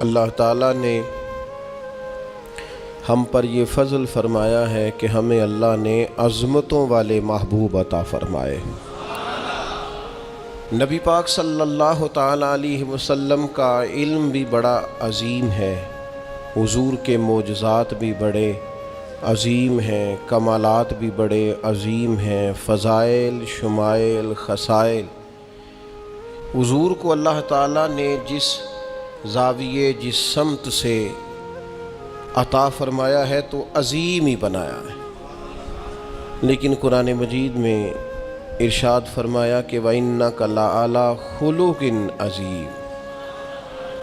اللہ تعالیٰ نے ہم پر یہ فضل فرمایا ہے کہ ہمیں اللہ نے عظمتوں والے محبوب عطا فرمائے۔ نبی پاک صلی اللہ تعالیٰ علیہ وسلم کا علم بھی بڑا عظیم ہے، حضور کے معجزات بھی بڑے عظیم ہیں، کمالات بھی بڑے عظیم ہیں، فضائل، شمائل، خصائل۔ حضور کو اللہ تعالیٰ نے جس زاویے جس سمت سے عطا فرمایا ہے تو عظیم ہی بنایا ہے، لیکن قرآن مجید میں ارشاد فرمایا کہ وَإِنَّكَ لَعَلَىٰ خُلُقٍ عَظِيمٍ،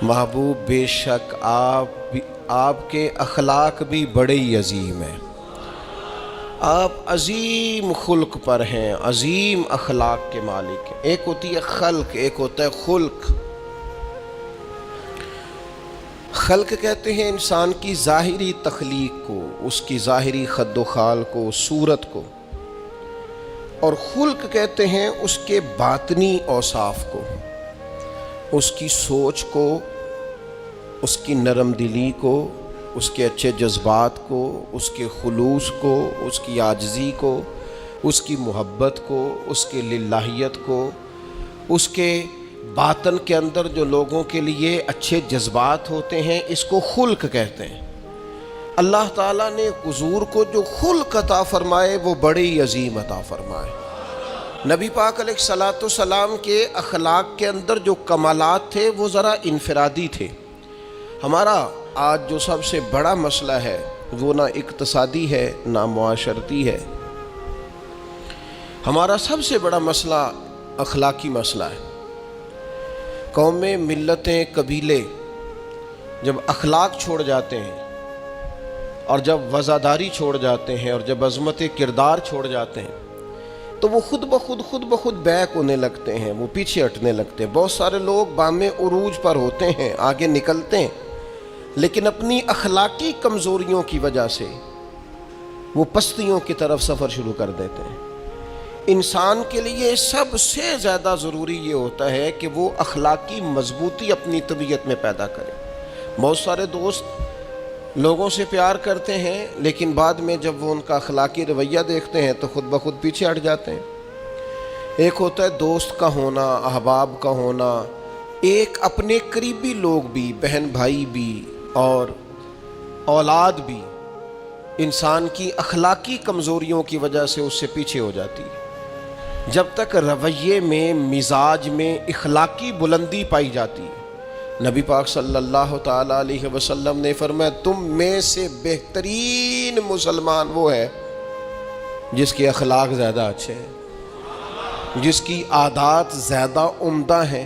محبوب بے شک آپ کے اخلاق بھی بڑے ہی عظیم ہیں، آپ عظیم خلق پر ہیں، عظیم اخلاق کے مالک ہیں۔ ایک ہوتی ہے خلق، ایک ہوتا ہے خلق۔ خلق کہتے ہیں انسان کی ظاہری تخلیق کو، اس کی ظاہری خد و خال کو، صورت کو، اور خلق کہتے ہیں اس کے باطنی اوصاف کو، اس کی سوچ کو، اس کی نرم دلی کو، اس کے اچھے جذبات کو، اس کے خلوص کو، اس کی عاجزی کو، اس کی محبت کو، اس کے للہیت کو، اس کے باطن کے اندر جو لوگوں کے لیے اچھے جذبات ہوتے ہیں، اس کو خلق کہتے ہیں۔ اللہ تعالیٰ نے حضور کو جو خلق عطا فرمائے وہ بڑے ہی عظیم عطا فرمائے۔ نبی پاک علیہ الصلاۃ والسلام کے اخلاق کے اندر جو کمالات تھے وہ ذرا انفرادی تھے۔ ہمارا آج جو سب سے بڑا مسئلہ ہے وہ نہ اقتصادی ہے نہ معاشرتی ہے، ہمارا سب سے بڑا مسئلہ اخلاقی مسئلہ ہے۔ قومیں، ملتیں، قبیلے جب اخلاق چھوڑ جاتے ہیں اور جب وفاداری چھوڑ جاتے ہیں اور جب عظمت کردار چھوڑ جاتے ہیں تو وہ خود بخود بیک ہونے لگتے ہیں، وہ پیچھے ہٹنے لگتے ہیں۔ بہت سارے لوگ بام عروج پر ہوتے ہیں، آگے نکلتے ہیں، لیکن اپنی اخلاقی کمزوریوں کی وجہ سے وہ پستیوں کی طرف سفر شروع کر دیتے ہیں۔ انسان کے لیے سب سے زیادہ ضروری یہ ہوتا ہے کہ وہ اخلاقی مضبوطی اپنی طبیعت میں پیدا کرے۔ بہت سارے دوست لوگوں سے پیار کرتے ہیں لیکن بعد میں جب وہ ان کا اخلاقی رویہ دیکھتے ہیں تو خود بخود پیچھے ہٹ جاتے ہیں۔ ایک ہوتا ہے دوست کا ہونا، احباب کا ہونا، ایک اپنے قریبی لوگ بھی، بہن بھائی بھی اور اولاد بھی انسان کی اخلاقی کمزوریوں کی وجہ سے اس سے پیچھے ہو جاتی ہے۔ جب تک رویے میں، مزاج میں اخلاقی بلندی پائی جاتی ہے، نبی پاک صلی اللہ تعالیٰ علیہ وسلم نے فرمایا تم میں سے بہترین مسلمان وہ ہے جس کے اخلاق زیادہ اچھے ہیں، جس کی عادات زیادہ عمدہ ہیں،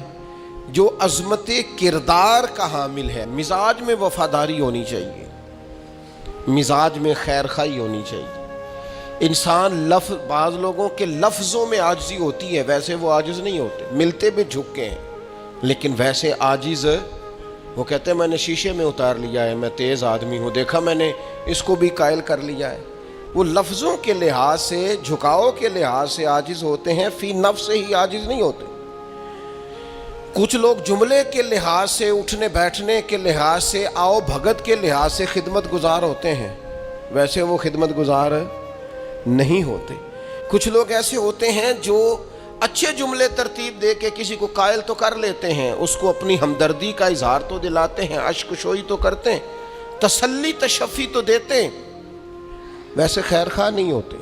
جو عظمت کردار کا حامل ہے۔ مزاج میں وفاداری ہونی چاہیے، مزاج میں خیر خواہی ہونی چاہیے۔ انسان بعض لوگوں کے لفظوں میں عاجزی ہوتی ہے، ویسے وہ عاجز نہیں ہوتے، ملتے بھی جھک کے ہیں، لیکن ویسے عاجز وہ کہتے ہیں میں نے شیشے میں اتار لیا ہے، میں تیز آدمی ہوں، دیکھا میں نے اس کو بھی قائل کر لیا ہے۔ وہ لفظوں کے لحاظ سے، جھکاؤ کے لحاظ سے عاجز ہوتے ہیں، فی نفس ہی عاجز نہیں ہوتے۔ کچھ لوگ جملے کے لحاظ سے، اٹھنے بیٹھنے کے لحاظ سے، آؤ بھگت کے لحاظ سے خدمت گزار ہوتے ہیں، ویسے وہ خدمت گزار نہیں ہوتے۔ کچھ لوگ ایسے ہوتے ہیں جو اچھے جملے ترتیب دے کے کسی کو قائل تو کر لیتے ہیں، اس کو اپنی ہمدردی کا اظہار تو دلاتے ہیں، اشک شوئی تو کرتے ہیں، تسلی تشفی تو دیتے ہیں، ویسے خیر خواہ نہیں ہوتے۔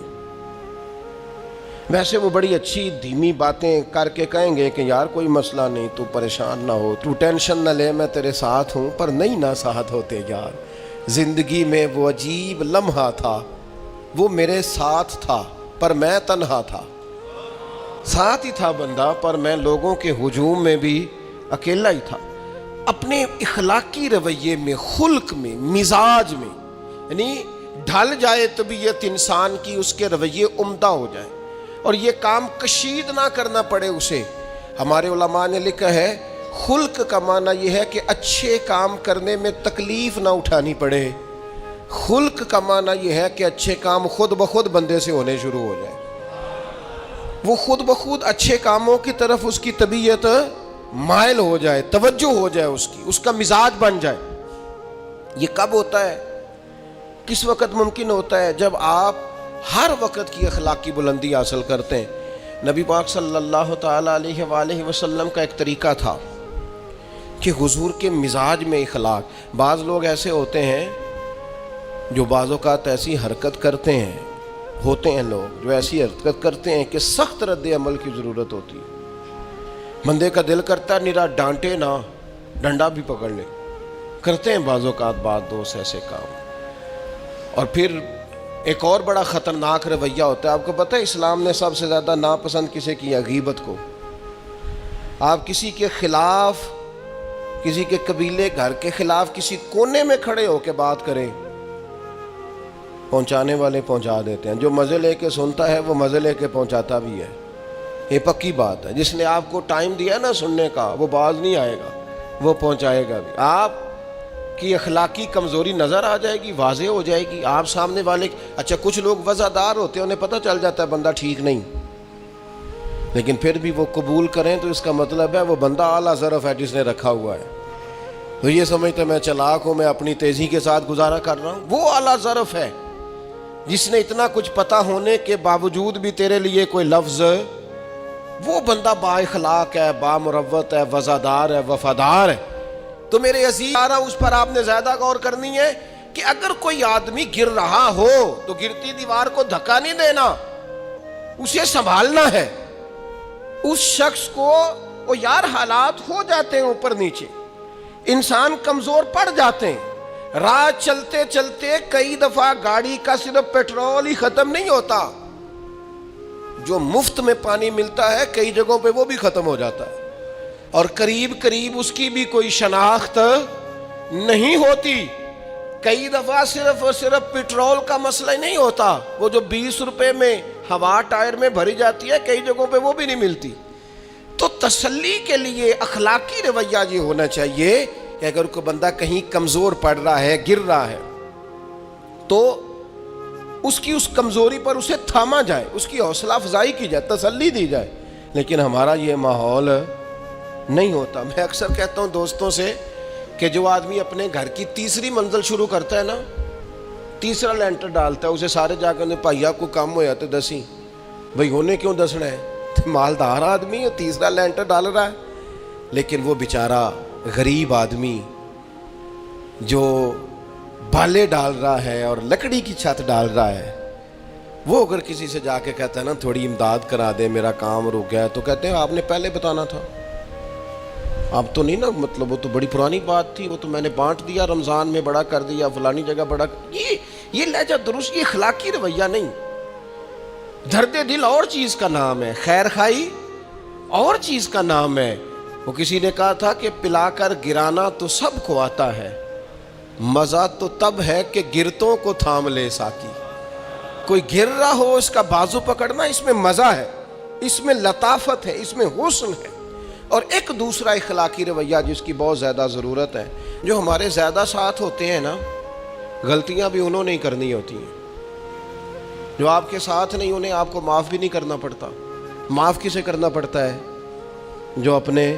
ویسے وہ بڑی اچھی دھیمی باتیں کر کے کہیں گے کہ یار کوئی مسئلہ نہیں، تو پریشان نہ ہو، تو ٹینشن نہ لے، میں تیرے ساتھ ہوں، پر نہیں نہ ساتھ ہوتے یار۔ زندگی میں وہ عجیب لمحہ تھا، وہ میرے ساتھ تھا پر میں تنہا تھا، ساتھ ہی تھا بندہ پر میں لوگوں کے ہجوم میں بھی اکیلا ہی تھا۔ اپنے اخلاقی رویے میں، خلق میں، مزاج میں، یعنی ڈھل جائے طبیعت انسان کی، اس کے رویے عمدہ ہو جائے اور یہ کام کشید نہ کرنا پڑے اسے۔ ہمارے علماء نے لکھا ہے خلق کا معنی یہ ہے کہ اچھے کام کرنے میں تکلیف نہ اٹھانی پڑے، خلق کا معنی یہ ہے کہ اچھے کام خود بخود بندے سے ہونے شروع ہو جائے، وہ خود بخود اچھے کاموں کی طرف اس کی طبیعت مائل ہو جائے، توجہ ہو جائے اس کی، اس کا مزاج بن جائے۔ یہ کب ہوتا ہے؟ کس وقت ممکن ہوتا ہے؟ جب آپ ہر وقت کی اخلاقی بلندی حاصل کرتے ہیں۔ نبی پاک صلی اللہ تعالی علیہ وآلہ وسلم کا ایک طریقہ تھا کہ حضور کے مزاج میں اخلاق۔ بعض لوگ ایسے ہوتے ہیں جو بعض اوقات ایسی حرکت کرتے ہیں، ہوتے ہیں لوگ جو ایسی حرکت کرتے ہیں کہ سخت رد عمل کی ضرورت ہوتی ہے۔ بندے کا دل کرتا ہے نرا ڈانٹے نہ، ڈنڈا بھی پکڑ لے، کرتے ہیں بعض اوقات بعض دوست ایسے کام۔ اور پھر ایک اور بڑا خطرناک رویہ ہوتا ہے۔ آپ کو پتہ ہے اسلام نے سب سے زیادہ ناپسند کسے کیا؟ غیبت کو۔ آپ کسی کے خلاف، کسی کے قبیلے گھر کے خلاف کسی کونے میں کھڑے ہو کے بات کریں، پہنچانے والے پہنچا دیتے ہیں۔ جو مزے لے کے سنتا ہے وہ مزے لے کے پہنچاتا بھی ہے، یہ پکی بات ہے۔ جس نے آپ کو ٹائم دیا نا سننے کا، وہ باز نہیں آئے گا، وہ پہنچائے گا بھی۔ آپ کی اخلاقی کمزوری نظر آ جائے گی، واضح ہو جائے گی۔ آپ سامنے والے، اچھا کچھ لوگ وزادار ہوتے ہیں، انہیں پتہ چل جاتا ہے بندہ ٹھیک نہیں، لیکن پھر بھی وہ قبول کریں تو اس کا مطلب ہے وہ بندہ اعلیٰ ظرف ہے جس نے رکھا ہوا ہے۔ تو یہ سمجھتے میں چلاک ہوں، میں اپنی تیزی کے ساتھ گزارا کر رہا ہوں، وہ اعلیٰ ظرف ہے جس نے اتنا کچھ پتہ ہونے کے باوجود بھی تیرے لیے کوئی لفظ، وہ بندہ با اخلاق ہے، با مروت ہے، وزادار ہے، وفادار ہے۔ تو میرے عزیز اس پر آپ نے زیادہ غور کرنی ہے کہ اگر کوئی آدمی گر رہا ہو تو گرتی دیوار کو دھکا نہیں دینا، اسے سنبھالنا ہے۔ اس شخص کو وہ یار حالات ہو جاتے ہیں اوپر نیچے، انسان کمزور پڑ جاتے ہیں۔ راہ چلتے چلتے کئی دفعہ گاڑی کا صرف پیٹرول ہی ختم نہیں ہوتا، جو مفت میں پانی ملتا ہے کئی جگہوں پہ وہ بھی ختم ہو جاتا ہے، اور قریب قریب اس کی بھی کوئی شناخت نہیں ہوتی۔ کئی دفعہ صرف اور صرف پیٹرول کا مسئلہ ہی نہیں ہوتا، وہ جو 20 روپے میں ہوا ٹائر میں بھری جاتی ہے کئی جگہوں پہ وہ بھی نہیں ملتی۔ تو تسلی کے لیے اخلاقی رویہ یہ ہونا چاہیے کہ اگر کوئی بندہ کہیں کمزور پڑ رہا ہے، گر رہا ہے، تو اس کی اس کمزوری پر اسے تھاما جائے، اس کی حوصلہ افزائی کی جائے، تسلی دی جائے۔ لیکن ہمارا یہ ماحول نہیں ہوتا۔ میں اکثر کہتا ہوں دوستوں سے کہ جو آدمی اپنے گھر کی تیسری منزل شروع کرتا ہے نا، تیسرا لینٹر ڈالتا ہے، اسے سارے جا کے بھائیا کو کم ہو جاتے دسی، بھائی ہونے کیوں دسنا ہے، مالدار آدمی ہے تیسرا لینٹر ڈال رہا ہے۔ لیکن وہ بیچارہ غریب آدمی جو بالے ڈال رہا ہے اور لکڑی کی چھت ڈال رہا ہے، وہ اگر کسی سے جا کے کہتا ہے نا تھوڑی امداد کرا دے میرا کام رک گیا، تو کہتے ہیں آپ نے پہلے بتانا تھا، آپ تو نہیں نا، مطلب وہ تو بڑی پرانی بات تھی، وہ تو میں نے بانٹ دیا، رمضان میں بڑا کر دیا، فلانی جگہ بڑا۔ یہ لہجہ درست، یہ اخلاقی رویہ نہیں۔ درد دل اور چیز کا نام ہے، خیر خائی اور چیز کا نام ہے۔ وہ کسی نے کہا تھا کہ پلا کر گرانا تو سب کو آتا ہے، مزہ تو تب ہے کہ گرتوں کو تھام لے ساکی۔ کوئی گر رہا ہو اس کا بازو پکڑنا، اس میں مزہ ہے، اس میں لطافت ہے، اس میں حسن ہے۔ اور ایک دوسرا اخلاقی رویہ جس کی بہت زیادہ ضرورت ہے، جو ہمارے زیادہ ساتھ ہوتے ہیں نا، غلطیاں بھی انہوں نے ہی کرنی ہوتی ہیں، جو آپ کے ساتھ نہیں انہیں آپ کو معاف بھی نہیں کرنا پڑتا۔ معاف کسے کرنا پڑتا ہے؟ جو اپنے،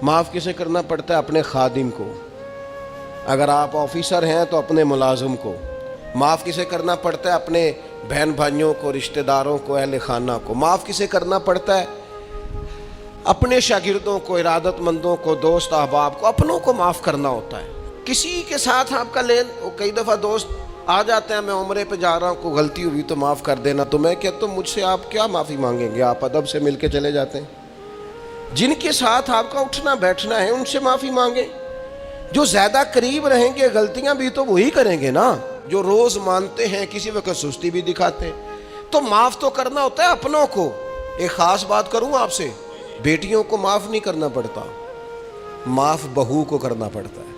معاف کسے کرنا پڑتا ہے؟ اپنے خادم کو۔ اگر آپ آفیسر ہیں تو اپنے ملازم کو۔ معاف کسے کرنا پڑتا ہے؟ اپنے بہن بھائیوں کو، رشتہ داروں کو، اہل خانہ کو۔ معاف کسے کرنا پڑتا ہے؟ اپنے شاگردوں کو، ارادت مندوں کو، دوست احباب کو، اپنوں کو معاف کرنا ہوتا ہے۔ کسی کے ساتھ آپ کا لین، کئی دفعہ دوست آ جاتے ہیں، میں عمرے پہ جا رہا ہوں، کوئی غلطی ہوئی تو معاف کر دینا، تو میں کہتا ہوں مجھ سے آپ کیا معافی مانگیں گے، آپ ادب سے مل کے چلے جاتے ہیں۔ جن کے ساتھ آپ کا اٹھنا بیٹھنا ہے ان سے معافی مانگیں۔ جو زیادہ قریب رہیں گے غلطیاں بھی تو وہی کریں گے نا، جو روز مانتے ہیں، کسی وقت سستی بھی دکھاتے ہیں۔ تو معاف تو کرنا ہوتا ہے اپنوں کو۔ ایک خاص بات کروں آپ سے، بیٹیوں کو معاف نہیں کرنا پڑتا، معاف بہو کو کرنا پڑتا ہے۔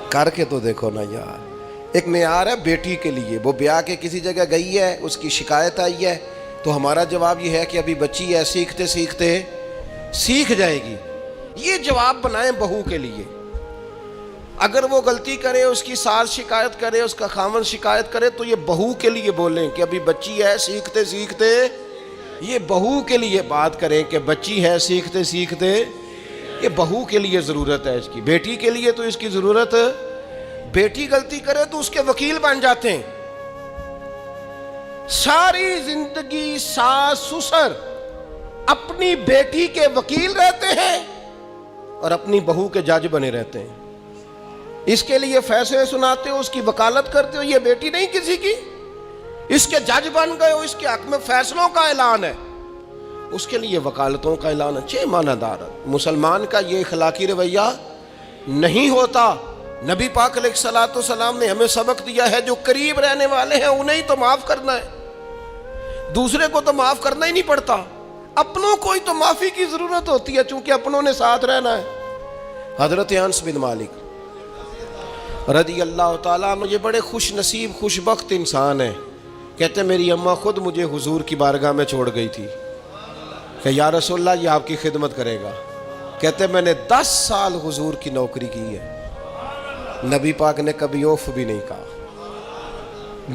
کر کے تو دیکھو نا یار، ایک معیار ہے بیٹی کے لیے، وہ بیاہ کے کسی جگہ گئی ہے، اس کی شکایت آئی ہے، تو ہمارا جواب یہ ہے کہ ابھی بچی ہے، سیکھتے سیکھتے سیکھ جائے گی۔ یہ جواب بنائیں بہو کے لیے۔ اگر وہ غلطی کرے، اس کی ساس شکایت کرے، اس کا خاوند شکایت کرے، تو یہ بہو کے لیے بولیں کہ ابھی بچی ہے، سیکھتے سیکھتے، یہ بہو کے لیے بات کریں کہ بچی ہے، سیکھتے سیکھتے یہ بہو کے لیے ضرورت ہے اس کی، بیٹی کے لیے تو اس کی ضرورت، بیٹی غلطی کرے تو اس کے وکیل بن جاتے ہیں. ساری زندگی ساس سسر اپنی بیٹی کے وکیل رہتے ہیں اور اپنی بہو کے جج بنے رہتے ہیں. اس کے لیے فیصلے سناتے ہو، اس کی وکالت کرتے ہو، یہ بیٹی نہیں کسی کی، اس کے جج بن گئے ہو، اس کے حق میں فیصلوں کا اعلان ہے، اس کے لیے وکالتوں کا اعلان ہے. چھ معنی دار مسلمان کا یہ اخلاقی رویہ نہیں ہوتا. نبی پاک علیہ الصلوۃ والسلام نے ہمیں سبق دیا ہے جو قریب رہنے والے ہیں انہیں تو معاف کرنا ہے، دوسرے کو تو معاف کرنا ہی نہیں پڑتا. اپنوں کو ہی تو معافی کی ضرورت ہوتی ہے چونکہ اپنوں نے ساتھ رہنا ہے. حضرت انس بن مالک رضی اللہ تعالیٰ عنہ یہ بڑے خوش نصیب خوش بخت انسان ہیں. کہتے میری اماں خود مجھے حضور کی بارگاہ میں چھوڑ گئی تھی کہ یا رسول اللہ یہ آپ کی خدمت کرے گا. کہتے میں نے 10 سال حضور کی نوکری کی ہے، نبی پاک نے کبھی اوف بھی نہیں کہا.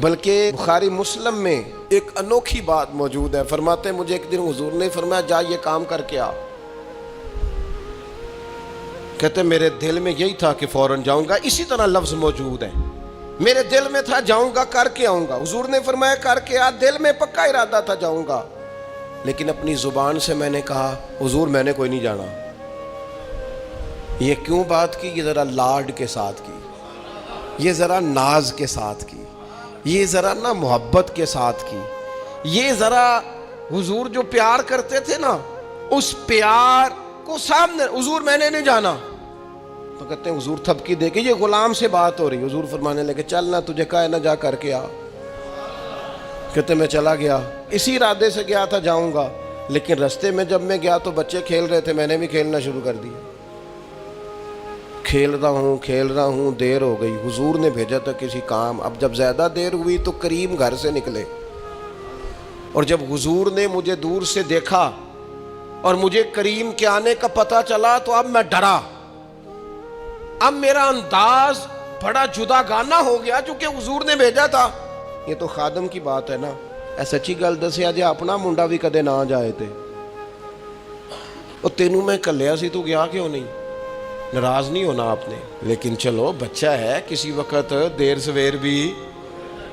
بلکہ بخاری مسلم میں ایک انوکھی بات موجود ہے. فرماتے ہیں مجھے ایک دن حضور نے فرمایا جا یہ کام کر کے آ. کہتے میرے دل میں یہی تھا کہ فوراً جاؤں گا، اسی طرح لفظ موجود ہے، میرے دل میں تھا جاؤں گا کر کے آؤں گا. حضور نے فرمایا کر کے آ. دل میں پکا ارادہ تھا جاؤں گا، لیکن اپنی زبان سے میں نے کہا حضور میں نے کوئی نہیں جانا. یہ کیوں بات کی؟ یہ ذرا لاڈ کے ساتھ کی، یہ ذرا ناز کے ساتھ کی، یہ ذرا نا محبت کے ساتھ کی، یہ ذرا حضور جو پیار کرتے تھے نا اس پیار کو سامنے. حضور میں نے نہیں جانا. تو کہتے ہیں حضور تھپکی دے کے یہ غلام سے بات ہو رہی. حضور فرمانے لگے چل نہ تجھے کہا ہے نہ جا کر کے آ. کہتے میں چلا گیا، اسی ارادے سے گیا تھا جاؤں گا، لیکن رستے میں جب میں گیا تو بچے کھیل رہے تھے، میں نے بھی کھیلنا شروع کر دیا. کھیل رہا ہوں دیر ہو گئی. حضور نے بھیجا تھا کسی کام. اب جب زیادہ دیر ہوئی تو کریم گھر سے نکلے، اور جب حضور نے مجھے دور سے دیکھا اور مجھے کریم کے آنے کا پتہ چلا تو اب میں ڈرا. اب میرا انداز بڑا جدا گانا ہو گیا چونکہ حضور نے بھیجا تھا. یہ تو خادم کی بات ہے نا. اے سچی گل دسیا جے اپنا منڈا بھی کدے نہ جائے تے او تینوں میں کلیا سی تو گیا کیوں نہیں؟ ناراض نہیں ہونا آپ نے، لیکن چلو بچہ ہے، کسی وقت دیر سویر بھی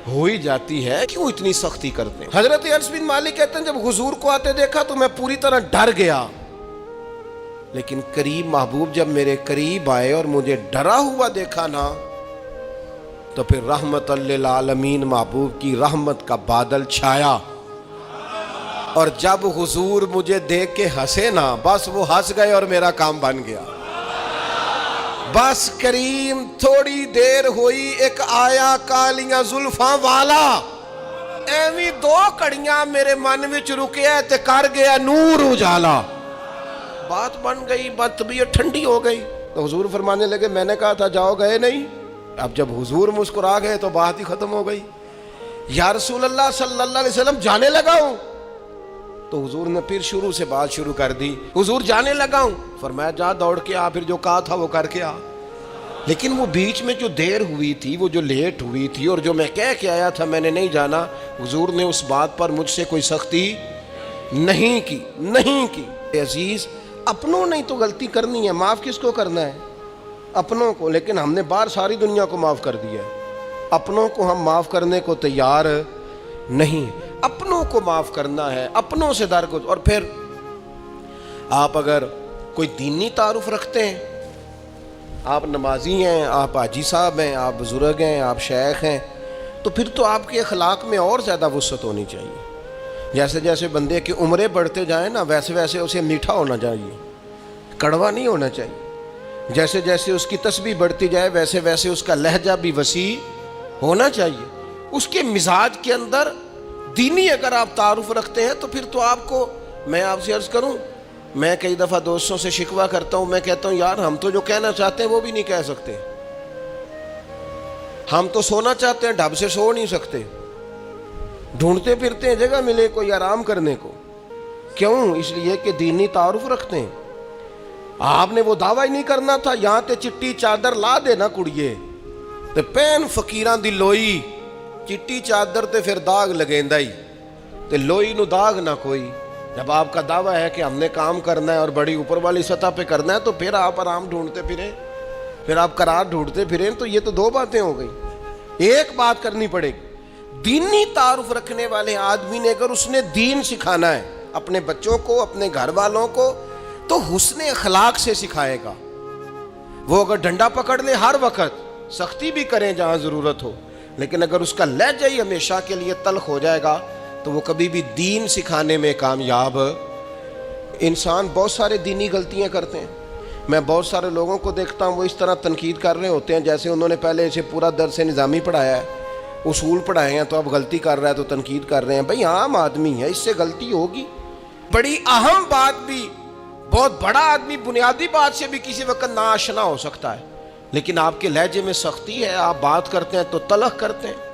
ہو ہی جاتی ہے، کیوں اتنی سختی کرتے ہیں؟ حضرت انس بن مالک کہتے ہیں جب حضور کو آتے دیکھا تو میں پوری طرح ڈر گیا، لیکن قریب محبوب جب میرے قریب آئے اور مجھے ڈرا ہوا دیکھا نا تو پھر رحمت للعالمین محبوب کی رحمت کا بادل چھایا. اور جب حضور مجھے دیکھ کے ہنسے نا بس وہ ہنس گئے اور میرا کام بن گیا. بس کریم تھوڑی دیر ہوئی ایک آیا کالیاں زلفاں والا، ایویں 2 کڑیاں میرے من وچ رکیا تے کر گیا نور اجالا. بات بن گئی، بات طبیعت ٹھنڈی ہو گئی. تو حضور فرمانے لگے میں نے کہا تھا جاؤ، گئے نہیں. اب جب حضور مسکرا گئے تو بات ہی ختم ہو گئی. یا رسول اللہ صلی اللہ علیہ وسلم جانے لگا ہوں. تو حضور نے پھر شروع سے بات شروع کر دی. حضور جانے لگا ہوں. فرمایا جا دوڑ کے آ، پھر جو کہا تھا وہ کر کے آ. لیکن وہ بیچ میں جو دیر ہوئی تھی، وہ جو لیٹ ہوئی تھی اور جو میں کہہ کے آیا تھا میں نے نہیں جانا، حضور نے اس بات پر مجھ سے کوئی سختی نہیں کی. عزیز اپنوں نہیں تو غلطی کرنی ہے، معاف کس کو کرنا ہے؟ اپنوں کو. لیکن ہم نے باہر ساری دنیا کو معاف کر دیا ہے، اپنوں کو ہم معاف کرنے کو تیار نہیں. اپنوں کو معاف کرنا ہے، اپنوں سے درگزر. اور پھر آپ اگر کوئی دینی تعارف رکھتے ہیں، آپ نمازی ہیں، آپ حاجی صاحب ہیں، آپ بزرگ ہیں، آپ شیخ ہیں، تو پھر تو آپ کے اخلاق میں اور زیادہ وسعت ہونی چاہیے. جیسے جیسے بندے کی عمریں بڑھتے جائیں نا ویسے ویسے اسے میٹھا ہونا چاہیے، کڑوا نہیں ہونا چاہیے. جیسے جیسے اس کی تسبیح بڑھتی جائے ویسے ویسے اس کا لہجہ بھی وسیع ہونا چاہیے. اس کے مزاج کے اندر دینی اگر آپ تعارف رکھتے ہیں تو پھر تو آپ کو، میں آپ سے عرض کروں، میں کئی دفعہ دوستوں سے شکوہ کرتا ہوں، میں کہتا ہوں یار ہم تو جو کہنا چاہتے ہیں وہ بھی نہیں کہہ سکتے. ہم تو سونا چاہتے ہیں، ڈھب سے سو نہیں سکتے، ڈھونڈتے پھرتے ہیں جگہ ملے کوئی آرام کرنے کو. کیوں؟ اس لیے کہ دینی تعارف رکھتے ہیں. آپ نے وہ دعویٰ ہی نہیں کرنا تھا یہاں تے چٹی چادر لا دے نا کڑیے تے پین فقیران دی لوئی، چٹی چادر تے پھر داغ لگیندا ہی تے لوئی نو داغ نہ کوئی. جب آپ کا دعویٰ ہے کہ ہم نے کام کرنا ہے اور بڑی اوپر والی سطح پہ کرنا ہے تو پھر آپ آرام ڈھونڈتے پھریں، پھر آپ قرار ڈھونڈتے پھریں، تو یہ تو دو باتیں ہو گئی۔ ایک بات کرنی پڑے گی، دینی تعارف رکھنے والے آدمی نے اگر اس نے دین سکھانا ہے اپنے بچوں کو، اپنے گھر والوں کو، تو حسن اخلاق سے سکھائے گا۔ وہ اگر ڈنڈا پکڑ لے ہر وقت، سختی بھی کریں جہاں ضرورت ہو، لیکن اگر اس کا لہجہ ہی ہمیشہ کے لیے تلخ ہو جائے گا تو وہ کبھی بھی دین سکھانے میں کامیاب۔ انسان بہت سارے دینی غلطیاں کرتے ہیں، میں بہت سارے لوگوں کو دیکھتا ہوں وہ اس طرح تنقید کر رہے ہوتے ہیں جیسے انہوں نے پہلے اسے پورا درس نظامی پڑھایا ہے، اصول پڑھائے ہیں، تو اب غلطی کر رہا ہے تو تنقید کر رہے ہیں۔ بھئی عام آدمی ہے، اس سے غلطی ہوگی۔ بڑی اہم بات بھی، بہت بڑا آدمی بنیادی بات سے بھی کسی وقت ناآشنا ہو سکتا ہے، لیکن آپ کے لہجے میں سختی ہے، آپ بات کرتے ہیں تو تلخ کرتے ہیں،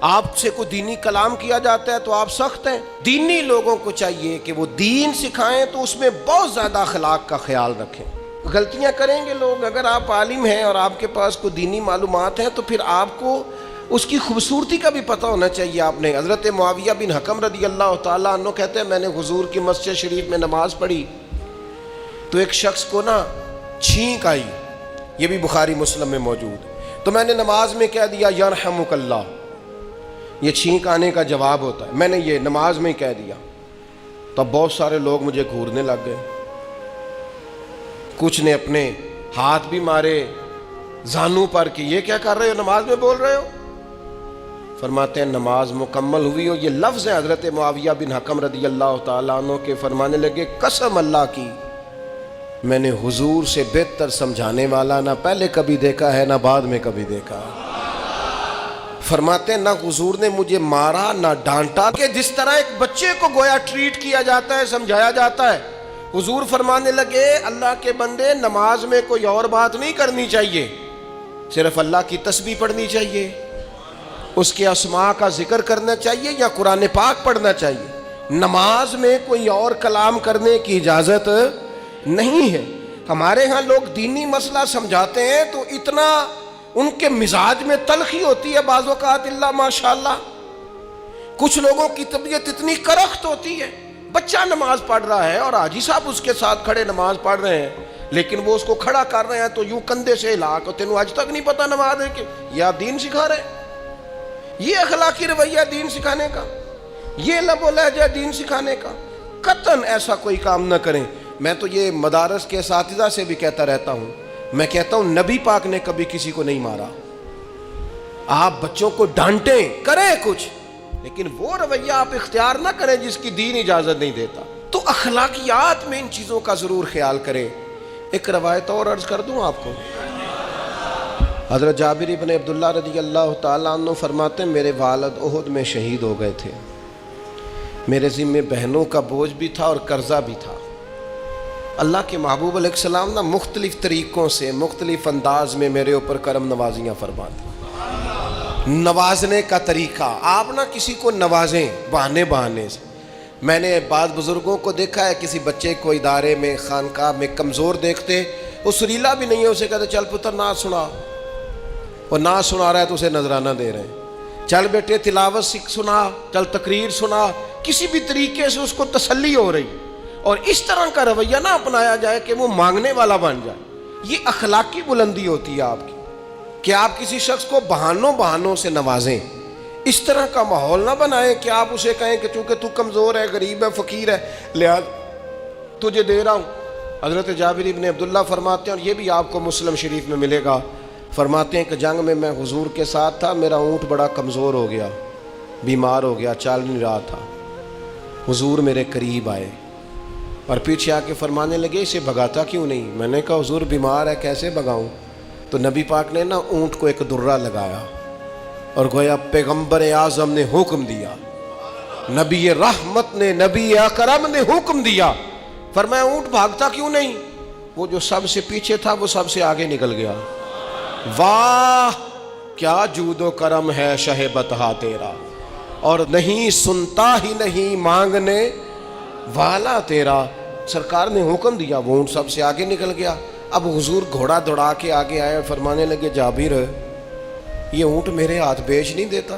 آپ سے کوئی دینی کلام کیا جاتا ہے تو آپ سخت ہیں۔ دینی لوگوں کو چاہیے کہ وہ دین سکھائیں تو اس میں بہت زیادہ اخلاق کا خیال رکھیں۔ غلطیاں کریں گے لوگ، اگر آپ عالم ہیں اور آپ کے پاس کوئی دینی معلومات ہیں تو پھر آپ کو اس کی خوبصورتی کا بھی پتہ ہونا چاہیے۔ آپ نے حضرت معاویہ بن حکم رضی اللہ تعالیٰ عنہ کہتے ہیں میں نے حضور کی مسجد شریف میں نماز پڑھی تو ایک شخص کو نا چھینک آئی، یہ بھی بخاری مسلم میں موجود، تو میں نے نماز میں کہہ دیا یرحمک اللہ، یہ چھینک آنے کا جواب ہوتا ہے، میں نے یہ نماز میں ہی کہہ دیا۔ تب بہت سارے لوگ مجھے گھورنے لگ گئے، کچھ نے اپنے ہاتھ بھی مارے زانوں پر کہ یہ کیا کر رہے ہو، نماز میں بول رہے ہو۔ فرماتے ہیں نماز مکمل ہوئی اور یہ لفظ ہے حضرت معاویہ بن حکم رضی اللہ تعالیٰ عنہ کے، فرمانے لگے قسم اللہ کی میں نے حضور سے بہتر سمجھانے والا نہ پہلے کبھی دیکھا ہے نہ بعد میں کبھی دیکھا۔ فرماتے ہیں نہ حضور نے مجھے مارا نہ ڈانٹا، کہ جس طرح ایک بچے کو گویا ٹریٹ کیا جاتا ہے، سمجھایا جاتا ہے۔ حضور فرمانے لگے اللہ کے بندے نماز میں کوئی اور بات نہیں کرنی چاہیے، صرف اللہ کی تسبیح پڑھنی چاہیے، اس کے اسماء کا ذکر کرنا چاہیے یا قرآن پاک پڑھنا چاہیے۔ نماز میں کوئی اور کلام کرنے کی اجازت نہیں ہے۔ ہمارے ہاں لوگ دینی مسئلہ سمجھاتے ہیں تو اتنا ان کے مزاج میں تلخی ہوتی ہے بعض اوقات، اللہ ماشاءاللہ کچھ لوگوں کی طبیعت اتنی کرخت ہوتی ہے، بچہ نماز پڑھ رہا ہے اور حاجی صاحب اس کے ساتھ کھڑے نماز پڑھ رہے ہیں، لیکن وہ اس کو کھڑا کر رہے ہیں تو یوں کندھے سے ہلا کے تینوں آج تک نہیں پتہ نماز ہے کہ یہ آپ دین سکھا رہے ہیں۔ یہ اخلاقی رویہ دین سکھانے کا، یہ لب و لہجہ دین سکھانے کا، قطعاً ایسا کوئی کام نہ کریں۔ میں تو یہ مدارس کے اساتذہ سے بھی کہتا رہتا ہوں، میں کہتا ہوں نبی پاک نے کبھی کسی کو نہیں مارا۔ آپ بچوں کو ڈانٹیں، کریں کچھ، لیکن وہ رویہ آپ اختیار نہ کریں جس کی دین اجازت نہیں دیتا۔ تو اخلاقیات میں ان چیزوں کا ضرور خیال کریں۔ ایک روایت اور عرض کر دوں آپ کو، حضرت جابر بن عبداللہ رضی اللہ تعالیٰ عنہ فرماتے ہیں میرے والد احد میں شہید ہو گئے تھے، میرے ذمے بہنوں کا بوجھ بھی تھا اور قرضہ بھی تھا۔ اللہ کے محبوب علیہ السلام نا مختلف طریقوں سے مختلف انداز میں میرے اوپر کرم نوازیاں فرماتے۔ نوازنے کا طریقہ، آپ نہ کسی کو نوازیں بہانے سے۔ میں نے بعض بزرگوں کو دیکھا ہے کسی بچے کو ادارے میں خانقاہ میں کمزور دیکھتے، وہ سریلا بھی نہیں ہے، اسے کہتے چل پتر نعت سنا، اور نعت سنا رہا ہے تو اسے نذرانہ دے رہے ہیں، چل بیٹے تلاوت سنا، چل تقریر سنا، کسی بھی طریقے سے اس کو تسلی ہو رہی۔ اور اس طرح کا رویہ نہ اپنایا جائے کہ وہ مانگنے والا بن جائے۔ یہ اخلاقی بلندی ہوتی ہے آپ کی کہ آپ کسی شخص کو بہانوں سے نوازیں، اس طرح کا ماحول نہ بنائیں کہ آپ اسے کہیں کہ چونکہ تو کمزور ہے، غریب ہے، فقیر ہے، لہذا تجھے دے رہا ہوں۔ حضرت جابر بن عبداللہ فرماتے ہیں، اور یہ بھی آپ کو مسلم شریف میں ملے گا، فرماتے ہیں کہ جنگ میں میں حضور کے ساتھ تھا، میرا اونٹ بڑا کمزور ہو گیا، بیمار ہو گیا، چل نہیں رہا تھا۔ حضور میرے قریب آئے اور پیچھے آ کے فرمانے لگے اسے بھگاتا کیوں نہیں؟ میں نے کہا حضور بیمار ہے، کیسے بھگاؤں؟ تو نبی پاک نے نا اونٹ کو ایک درہ لگایا اور گویا پیغمبر اعظم نے حکم دیا، نبی رحمت نے، نبی اکرم نے حکم دیا، فرمایا اونٹ بھاگتا کیوں نہیں؟ وہ جو سب سے پیچھے تھا وہ سب سے آگے نکل گیا۔ واہ کیا جود و کرم ہے شہ بطحا تیرا، اور نہیں سنتا ہی نہیں مانگنے والا تیرا۔ سرکار نے حکم دیا، وہ اونٹ سب سے آگے نکل گیا۔ اب حضور گھوڑا دوڑا کے آگے آئے اور فرمانے لگے جابر یہ اونٹ میرے ہاتھ بیچ نہیں دیتا،